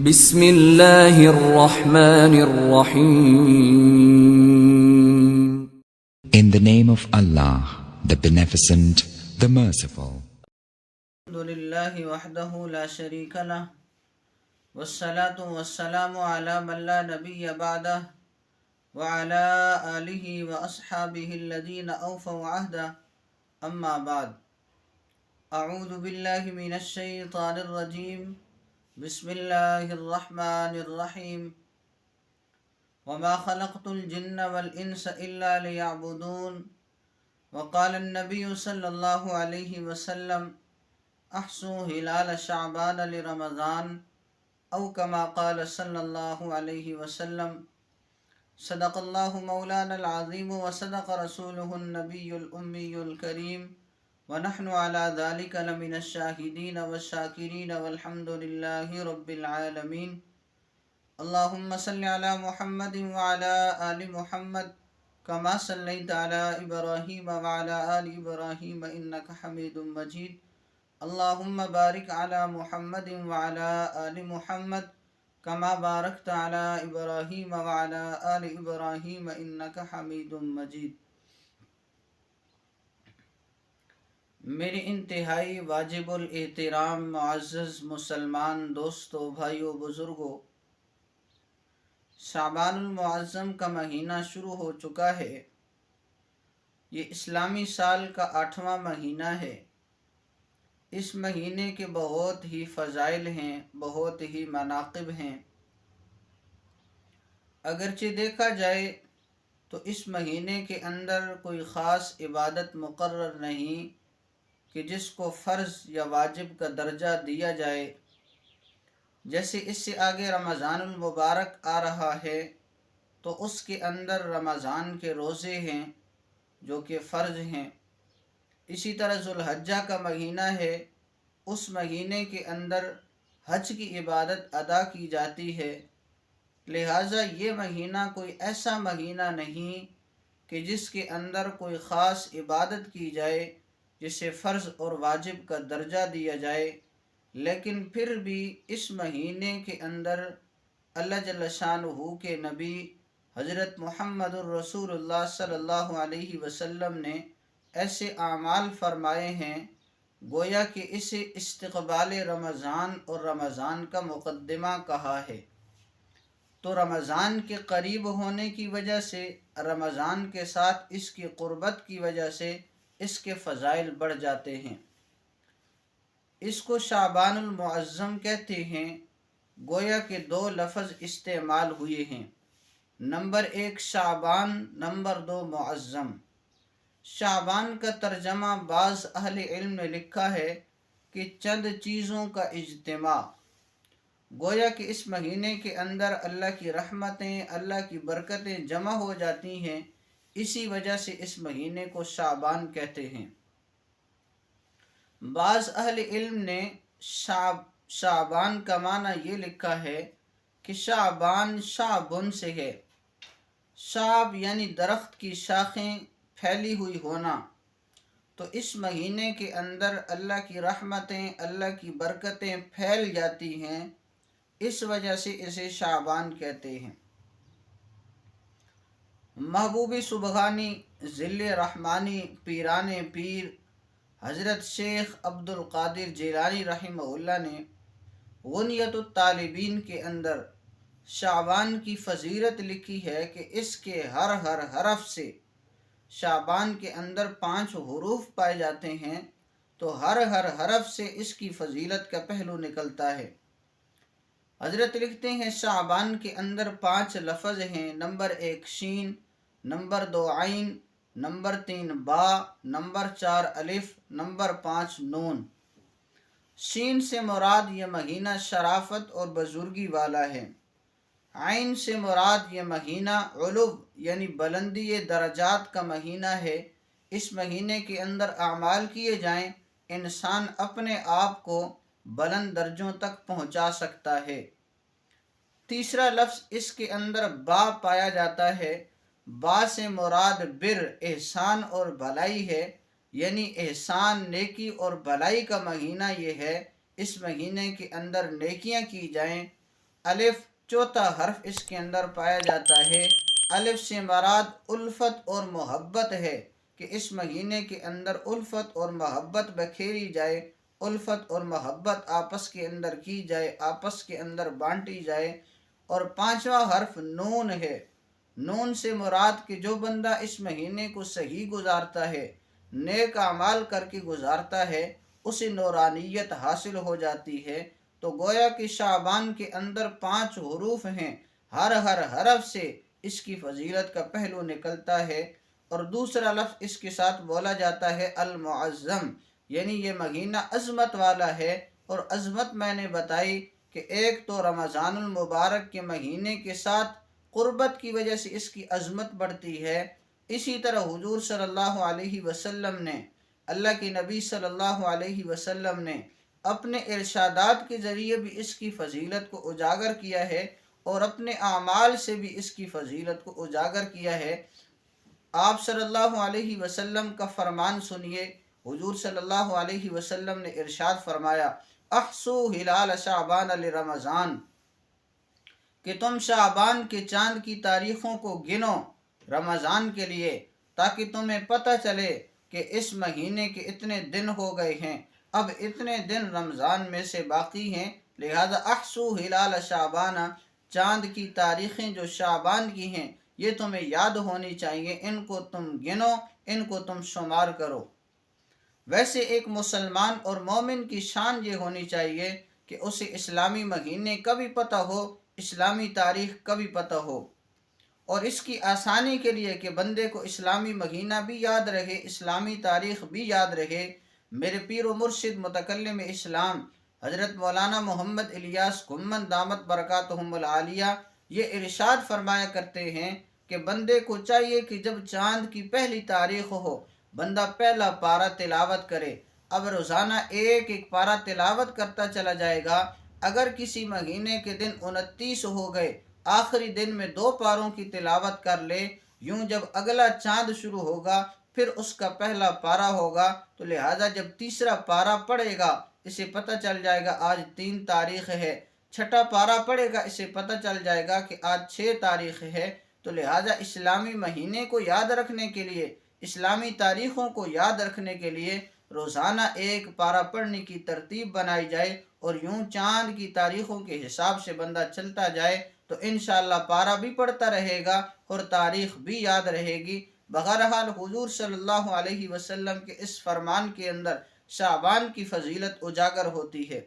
بسم اللہ الرحمن الرحیم. In the name of Allah, the Beneficent, the Merciful. الحمد للہ وحدہ لا شریک لہ والصلاة والسلام علی من لا نبی بعدہ وعلی آلہ واصحابہ الذین اوفوا عہدہ اما بعد. اعوذ باللہ من الشیطان الرجیم. بسم اللہ الرحمن الرحیم. وما خلقت الجن والانس الا لیعبدون. وقال النبی صلی اللہ علیہ وسلم احصوا ہلال شعبان لرمضان او کما قال صلی اللہ علیہ وسلم. صدق اللہ مولانا العظیم وصدق رسولہ النبی الامی الکریم ونحن علی ذلک لمن الشاہدین والشاکرین والحمد للہ رب العالمین. اللہم صل علی محمد وعلی آل محمد کما صلیت علی ابراہیم وعلی آل ابراہیم انک حمید مجید. اللہم بارک علی محمد وعلی آل محمد کما بارکت علی ابراہیم وعلی آل ابراہیم انک حمید مجید. میرے انتہائی واجب الاحترام معزز مسلمان دوستو، بھائیو، بزرگو، شعبان المعظم کا مہینہ شروع ہو چکا ہے. یہ اسلامی سال کا 8واں مہینہ ہے. اس مہینے کے بہت ہی فضائل ہیں، بہت ہی مناقب ہیں. اگرچہ دیکھا جائے تو اس مہینے کے اندر کوئی خاص عبادت مقرر نہیں کہ جس کو فرض یا واجب کا درجہ دیا جائے. جیسے اس سے آگے رمضان المبارک آ رہا ہے تو اس کے اندر رمضان کے روزے ہیں جو کہ فرض ہیں. اسی طرح ذوالحجہ کا مہینہ ہے، اس مہینے کے اندر حج کی عبادت ادا کی جاتی ہے. لہٰذا یہ مہینہ کوئی ایسا مہینہ نہیں کہ جس کے اندر کوئی خاص عبادت کی جائے جسے فرض اور واجب کا درجہ دیا جائے. لیکن پھر بھی اس مہینے کے اندر اللہ جل شانہ کے نبی حضرت محمد الرسول اللہ صلی اللہ علیہ وسلم نے ایسے اعمال فرمائے ہیں گویا کہ اسے استقبال رمضان اور رمضان کا مقدمہ کہا ہے. تو رمضان کے قریب ہونے کی وجہ سے، رمضان کے ساتھ اس کی قربت کی وجہ سے اس کے فضائل بڑھ جاتے ہیں. اس کو شعبان المعظم کہتے ہیں. گویا کہ 2 لفظ استعمال ہوئے ہیں، نمبر 1 شعبان، نمبر 2 معظم. شعبان کا ترجمہ بعض اہل علم نے لکھا ہے کہ چند چیزوں کا اجتماع. گویا کہ اس مہینے کے اندر اللہ کی رحمتیں، اللہ کی برکتیں جمع ہو جاتی ہیں، اسی وجہ سے اس مہینے کو شعبان کہتے ہیں. بعض اہل علم نے شعبان کا معنی یہ لکھا ہے کہ شعبان شعبن سے ہے. شعب یعنی درخت کی شاخیں پھیلی ہوئی ہونا. تو اس مہینے کے اندر اللہ کی رحمتیں، اللہ کی برکتیں پھیل جاتی ہیں، اس وجہ سے اسے شعبان کہتے ہیں. محبوب سبحانی، ذل رحمانی، پیران پیر حضرت شیخ عبد القادر جیلانی رحمہ اللہ نے غنیت الطالبین کے اندر شعبان کی فضیلت لکھی ہے کہ اس کے ہر حرف سے، شعبان کے اندر 5 حروف پائے جاتے ہیں، تو ہر حرف سے اس کی فضیلت کا پہلو نکلتا ہے. حضرت لکھتے ہیں شعبان کے اندر 5 لفظ ہیں، نمبر 1 شین، نمبر 2 عین، نمبر 3 با، نمبر 4 الف، نمبر 5 نون. شین سے مراد یہ مہینہ شرافت اور بزرگی والا ہے. عین سے مراد یہ مہینہ علو یعنی بلندی درجات کا مہینہ ہے. اس مہینے کے اندر اعمال کیے جائیں، انسان اپنے آپ کو بلند درجوں تک پہنچا سکتا ہے. تیسرا لفظ اس کے اندر با پایا جاتا ہے. با سے مراد بر، احسان اور بھلائی ہے، یعنی احسان، نیکی اور بھلائی کا مہینہ یہ ہے. اس مہینے کے اندر نیکیاں کی جائیں الف چوتھا حرف اس کے اندر پایا جاتا ہے۔ الف سے مراد الفت اور محبت ہے کہ اس مہینے کے اندر الفت اور محبت بکھیری جائے، الفت اور محبت آپس کے اندر کی جائے، آپس کے اندر بانٹی جائے۔ اور پانچواں حرف نون ہے۔ نون سے مراد کہ جو بندہ اس مہینے کو صحیح گزارتا ہے، نیک اعمال کر کے گزارتا ہے، اسے نورانیت حاصل ہو جاتی ہے۔ تو گویا کہ شعبان کے اندر 5 حروف ہیں، ہر حرف سے اس کی فضیلت کا پہلو نکلتا ہے۔ اور دوسرا لفظ اس کے ساتھ بولا جاتا ہے المعظم، یعنی یہ مہینہ عظمت والا ہے۔ اور عظمت میں نے بتائی کہ ایک تو رمضان المبارک کے مہینے کے ساتھ قربت کی وجہ سے اس کی عظمت بڑھتی ہے، اسی طرح حضور صلی اللہ علیہ وسلم نے، اللہ کے نبی صلی اللہ علیہ وسلم نے اپنے ارشادات کے ذریعے بھی اس کی فضیلت کو اجاگر کیا ہے، اور اپنے اعمال سے بھی اس کی فضیلت کو اجاگر کیا ہے۔ آپ صلی اللہ علیہ وسلم کا فرمان سنیے۔ حضور صلی اللہ علیہ وسلم نے ارشاد فرمایا، احصو ہلال شعبان لرمضان، کہ تم شعبان کے چاند کی تاریخوں کو گنو رمضان کے لیے، تاکہ تمہیں پتہ چلے کہ اس مہینے کے اتنے دن ہو گئے ہیں، اب اتنے دن رمضان میں سے باقی ہیں، لہذا احصو ہلال شعبان، چاند کی تاریخیں جو شعبان کی ہیں یہ تمہیں یاد ہونی چاہیے، ان کو تم گنو، ان کو تم شمار کرو۔ ویسے ایک مسلمان اور مومن کی شان یہ ہونی چاہیے کہ اسے اسلامی مہینے کا بھی پتہ ہو، اسلامی تاریخ کا بھی پتہ ہو، اور اس کی آسانی کے لیے کہ بندے کو اسلامی مہینہ بھی یاد رہے، اسلامی تاریخ بھی یاد رہے۔ میرے پیر و مرشد متکلم اسلام حضرت مولانا محمد الیاس گھمن دامت برکاتہم العالیہ یہ ارشاد فرمایا کرتے ہیں کہ بندے کو چاہیے کہ جب چاند کی پہلی تاریخ ہو، بندہ پہلا پارہ تلاوت کرے۔ اب روزانہ ایک ایک پارہ تلاوت کرتا چلا جائے گا۔ اگر کسی مہینے کے دن 29 ہو گئے، آخری دن میں 2 پاروں کی تلاوت کر لے، یوں جب اگلا چاند شروع ہوگا پھر اس کا پہلا پارہ ہوگا، تو لہٰذا جب تیسرا پارہ پڑے گا اسے پتہ چل جائے گا آج 3 تاریخ ہے، چھٹا پارہ پڑے گا اسے پتہ چل جائے گا کہ آج 6 تاریخ ہے۔ تو لہٰذا اسلامی مہینے کو یاد رکھنے کے لیے، اسلامی تاریخوں کو یاد رکھنے کے لیے روزانہ ایک پارہ پڑھنے کی ترتیب بنائی جائے، اور یوں چاند کی تاریخوں کے حساب سے بندہ چلتا جائے تو انشاءاللہ پارہ بھی پڑھتا رہے گا اور تاریخ بھی یاد رہے گی۔ بہرحال حضور صلی اللہ علیہ وسلم کے اس فرمان کے اندر شعبان کی فضیلت اجاگر ہوتی ہے۔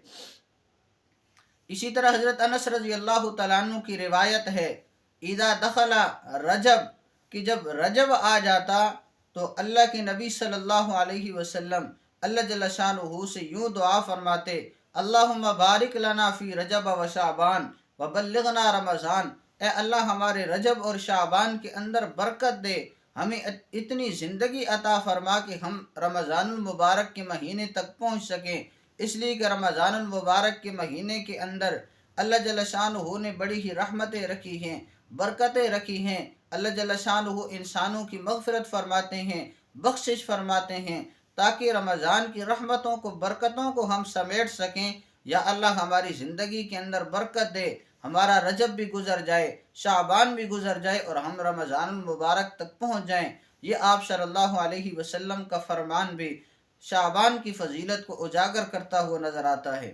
اسی طرح حضرت انس رضی اللہ تعالیٰ عنہ کی روایت ہے، اذا دخل رجب، کہ جب رجب آ جاتا تو اللہ کے نبی صلی اللہ علیہ وسلم اللہ جل شانہ سے یوں دعا فرماتے، اللہم بارک لنا فی رجب و شعبان وبلغنا رمضان، اے اللہ ہمارے رجب اور شعبان کے اندر برکت دے، ہمیں اتنی زندگی عطا فرما کہ ہم رمضان المبارک کے مہینے تک پہنچ سکیں، اس لیے کہ رمضان المبارک کے مہینے کے اندر اللہ جل شانہ نے بڑی ہی رحمتیں رکھی ہیں، برکتیں رکھی ہیں۔ اللہ جل شانہ انسانوں کی مغفرت فرماتے ہیں، بخشش فرماتے ہیں، تاکہ رمضان کی رحمتوں کو، برکتوں کو ہم سمیٹ سکیں۔ یا اللہ ہماری زندگی کے اندر برکت دے، ہمارا رجب بھی گزر جائے، شعبان بھی گزر جائے اور ہم رمضان المبارک تک پہنچ جائیں۔ یہ آپ صلی اللہ علیہ وسلم کا فرمان بھی شعبان کی فضیلت کو اجاگر کرتا ہوا نظر آتا ہے۔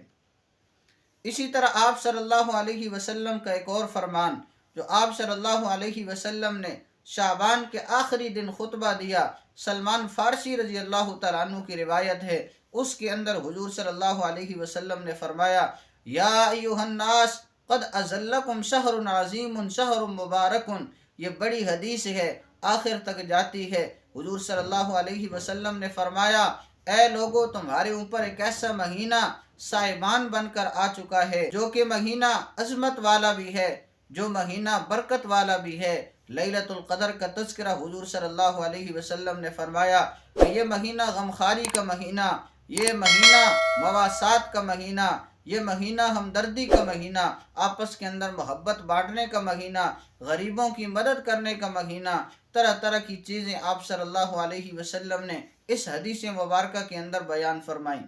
اسی طرح آپ صلی اللہ علیہ وسلم کا ایک اور فرمان جو آپ صلی اللہ علیہ وسلم نے شعبان کے آخری دن خطبہ دیا، سلمان فارسی رضی اللہ تعالیٰ عنہ کی روایت ہے، اس کے اندر حضور صلی اللہ علیہ وسلم نے فرمایا، یا ایھا الناس قد اذلکم شہر عظیم شہر مبارک، یہ بڑی حدیث ہے، آخر تک جاتی ہے۔ حضور صلی اللہ علیہ وسلم نے فرمایا، اے لوگو، تمہارے اوپر ایک ایسا مہینہ صائبان بن کر آ چکا ہے جو کہ مہینہ عظمت والا بھی ہے، جو مہینہ برکت والا بھی ہے۔ لیلۃ القدر کا تذکرہ حضور صلی اللہ علیہ وسلم نے فرمایا کہ یہ مہینہ غمخواری کا مہینہ، یہ مہینہ مواسات کا مہینہ، یہ مہینہ ہمدردی کا مہینہ، آپس کے اندر محبت بانٹنے کا مہینہ، غریبوں کی مدد کرنے کا مہینہ، طرح طرح کی چیزیں آپ صلی اللہ علیہ وسلم نے اس حدیث مبارکہ کے اندر بیان فرمائیں۔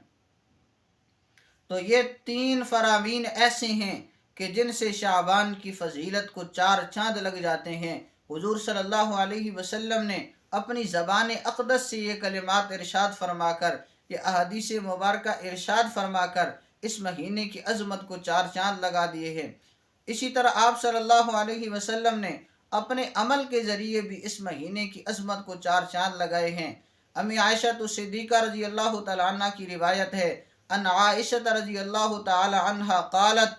تو یہ 3 فرامین ایسے ہیں کہ جن سے شعبان کی فضیلت کو 4 چاند لگ جاتے ہیں۔ حضور صلی اللہ علیہ وسلم نے اپنی زبان اقدس سے یہ کلمات ارشاد فرما کر، یہ احادیث مبارکہ ارشاد فرما کر اس مہینے کی عظمت کو 4 چاند لگا دیے ہیں۔ اسی طرح آپ صلی اللہ علیہ وسلم نے اپنے عمل کے ذریعے بھی اس مہینے کی عظمت کو 4 چاند لگائے ہیں۔ امی عائشہ صدیقہ رضی اللہ تعالی عنہ کی روایت ہے، ان عائشہ رضی اللہ تعالی عنہ قالت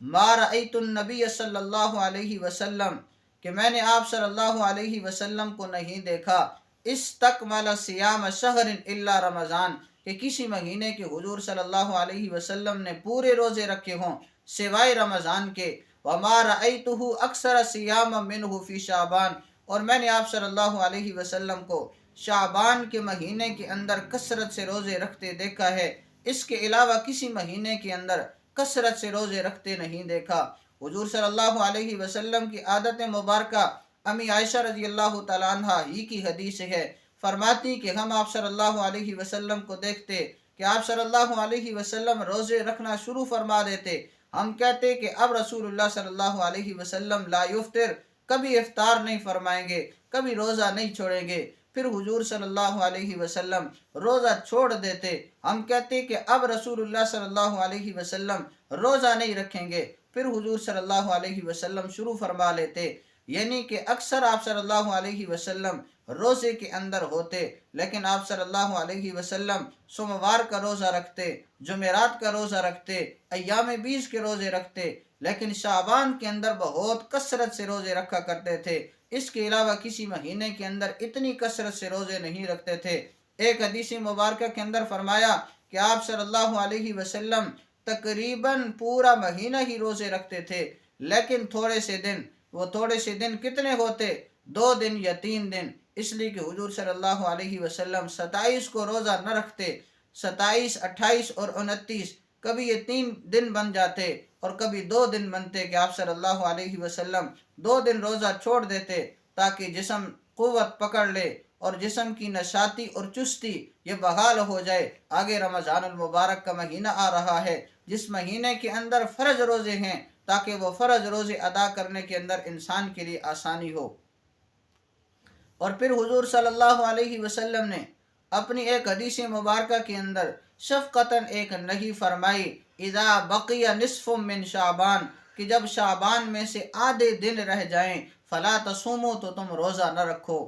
ما رأیت النبی صلی اللہ علیہ وسلم، کہ میں نے آپ صلی اللہ علیہ وسلم کو نہیں دیکھا استکمل صیام شہر الا رمضان، کہ کسی مہینے کے حضور صلی اللہ علیہ وسلم نے پورے روزے رکھے ہوں سوائے رمضان کے۔ وما رأیتہ اکثر صیام منہ فی شعبان، اور میں نے آپ صلی اللہ علیہ وسلم کو شعبان کے مہینے کے اندر کثرت سے روزے رکھتے دیکھا ہے، اس کے علاوہ کسی مہینے کے اندر کثرت سے روزے رکھتے نہیں دیکھا۔ حضور صلی اللہ علیہ وسلم کی عادت مبارکہ امی عائشہ رضی اللہ تعالیٰ عنہ ہی کی حدیث ہے، فرماتی کہ ہم آپ صلی اللہ علیہ وسلم کو دیکھتے کہ آپ صلی اللہ علیہ وسلم روزے رکھنا شروع فرما دیتے، ہم کہتے کہ اب رسول اللہ صلی اللہ علیہ وسلم لا یفطر، کبھی افطار نہیں فرمائیں گے، کبھی روزہ نہیں چھوڑیں گے۔ پھر حضور صلی اللہ علیہ وسلم روزہ چھوڑ دیتے، ہم کہتے کہ اب رسول اللہ صلی اللہ علیہ وسلم روزہ نہیں رکھیں گے، پھر حضور صلی اللہ علیہ وسلم شروع فرما لیتے۔ یعنی کہ اکثر آپ صلی اللہ علیہ وسلم روزے کے اندر ہوتے، لیکن آپ صلی اللہ علیہ وسلم سوموار کا روزہ رکھتے، جمعرات کا روزہ رکھتے، ایام بیس کے روزے رکھتے، لیکن شعبان کے اندر بہت کثرت سے روزے رکھا کرتے تھے۔ اس کے علاوہ کسی مہینے کے اندر اتنی کثرت سے روزے نہیں رکھتے تھے۔ ایک حدیث مبارکہ کے اندر فرمایا کہ آپ صلی اللہ علیہ وسلم تقریباً پورا مہینہ ہی روزے رکھتے تھے، لیکن تھوڑے سے دن کتنے ہوتے؟ 2 دن یا 3 دن، اس لیے کہ حضور صلی اللہ علیہ وسلم 27 کو روزہ نہ رکھتے، 27، 28 اور 29، کبھی یہ 3 دن بن جاتے اور کبھی 2 دن بنتے کہ آپ صلی اللہ علیہ وسلم 2 دن روزہ چھوڑ دیتے تاکہ جسم قوت پکڑ لے اور جسم کی نشاطی اور چستی یہ بحال ہو جائے۔ آگے رمضان المبارک کا مہینہ آ رہا ہے جس مہینے کے اندر فرض روزے ہیں تاکہ وہ فرض روزے ادا کرنے کے اندر انسان کے لیے آسانی ہو۔ اور پھر حضور صلی اللہ علیہ وسلم نے اپنی ایک حدیث مبارکہ کے اندر شفقتاً ایک نہی فرمائی، اذا بقی نصف من شعبان، کہ جب شعبان میں سے آدھے دن رہ جائیں فلا تصوموا، تو تم روزہ نہ رکھو،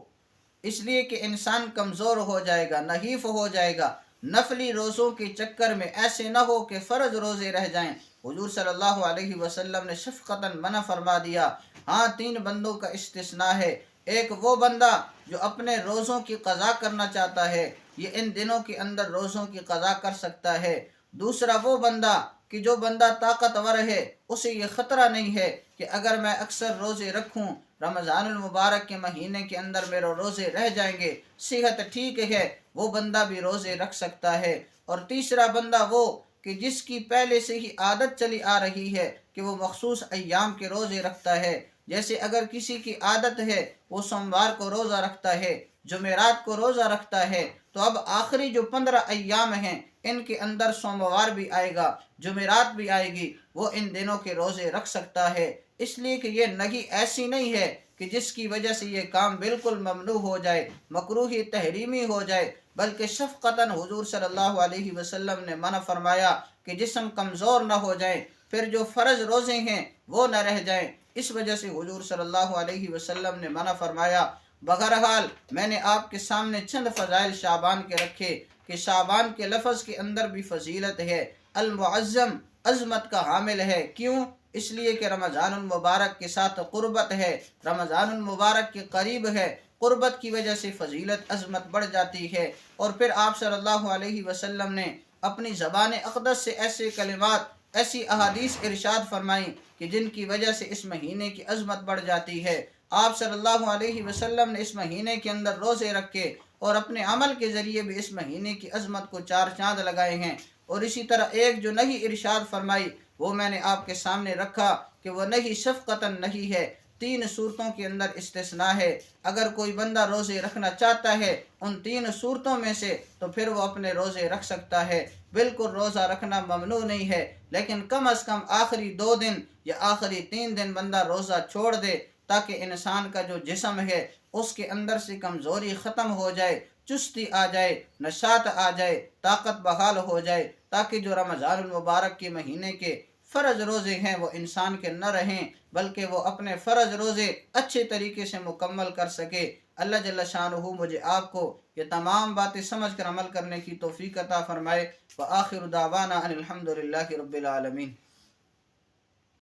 اس لیے کہ انسان کمزور ہو جائے گا، نحیف ہو جائے گا۔ نفلی روزوں کے چکر میں ایسے نہ ہو کہ فرض روزے رہ جائیں۔ حضور صلی اللہ علیہ وسلم نے شفقتاً منع فرما دیا۔ ہاں 3 بندوں کا استثناء ہے، ایک وہ بندہ جو اپنے روزوں کی قضا کرنا چاہتا ہے، یہ ان دنوں کے اندر روزوں کی قضا کر سکتا ہے۔ دوسرا وہ بندہ کہ جو بندہ طاقتور ہے، اسے یہ خطرہ نہیں ہے کہ اگر میں اکثر روزے رکھوں رمضان المبارک کے مہینے کے اندر میرے روزے رہ جائیں گے، صحت ٹھیک ہے، وہ بندہ بھی روزے رکھ سکتا ہے۔ اور تیسرا بندہ وہ کہ جس کی پہلے سے ہی عادت چلی آ رہی ہے کہ وہ مخصوص ایام کے روزے رکھتا ہے، جیسے اگر کسی کی عادت ہے وہ سوموار کو روزہ رکھتا ہے، جمعرات کو روزہ رکھتا ہے، تو اب آخری جو 15 ایام ہیں ان کے اندر سوموار بھی آئے گا، جمعرات بھی آئے گی، وہ ان دنوں کے روزے رکھ سکتا ہے۔ اس لیے کہ یہ نہی ایسی نہیں ہے کہ جس کی وجہ سے یہ کام بالکل ممنوع ہو جائے، مکروہ تحریمی ہو جائے، بلکہ شفقتاً حضور صلی اللہ علیہ وسلم نے منع فرمایا کہ جسم کمزور نہ ہو جائے، پھر جو فرض روزے ہیں وہ نہ رہ جائیں، اس وجہ سے حضور صلی اللہ علیہ وسلم نے منع فرمایا۔ بہرحال میں نے آپ کے سامنے چند فضائل شعبان کے رکھے کہ شعبان کے لفظ کے اندر بھی فضیلت ہے، المعظم، عظمت کا حامل ہے۔ کیوں؟ اس لیے کہ رمضان المبارک کے ساتھ قربت ہے، رمضان المبارک کے قریب ہے، قربت کی وجہ سے فضیلت عظمت بڑھ جاتی ہے۔ اور پھر آپ صلی اللہ علیہ وسلم نے اپنی زبان اقدس سے ایسے کلمات، ایسی احادیث ارشاد فرمائیں کہ جن کی وجہ سے اس مہینے کی عظمت بڑھ جاتی ہے۔ آپ صلی اللہ علیہ وسلم نے اس مہینے کے اندر روزے رکھے اور اپنے عمل کے ذریعے بھی اس مہینے کی عظمت کو 4 چاند لگائے ہیں۔ اور اسی طرح ایک جو نہی ارشاد فرمائی وہ میں نے آپ کے سامنے رکھا کہ وہ نہی شفقتاً نہی ہے، 3 صورتوں کے اندر استثناء ہے۔ اگر کوئی بندہ روزے رکھنا چاہتا ہے ان 3 صورتوں میں سے تو پھر وہ اپنے روزے رکھ سکتا ہے، بالکل روزہ رکھنا ممنوع نہیں ہے، لیکن کم از کم آخری 2 دن یا آخری 3 دن بندہ روزہ چھوڑ دے تاکہ انسان کا جو جسم ہے اس کے اندر سے کمزوری ختم ہو جائے، چستی آ جائے، نشاط آ جائے، طاقت بحال ہو جائے، تاکہ جو رمضان المبارک کے مہینے کے فرض روزے ہیں وہ انسان کے نہ رہیں بلکہ وہ اپنے فرض روزے اچھے طریقے سے مکمل کر سکے۔ اللہ جل شانہ مجھے آپ کو یہ تمام باتیں سمجھ کر عمل کرنے کی توفیق عطا فرمائے۔ وآخر دعوانا ان الحمد للہ رب العالمین۔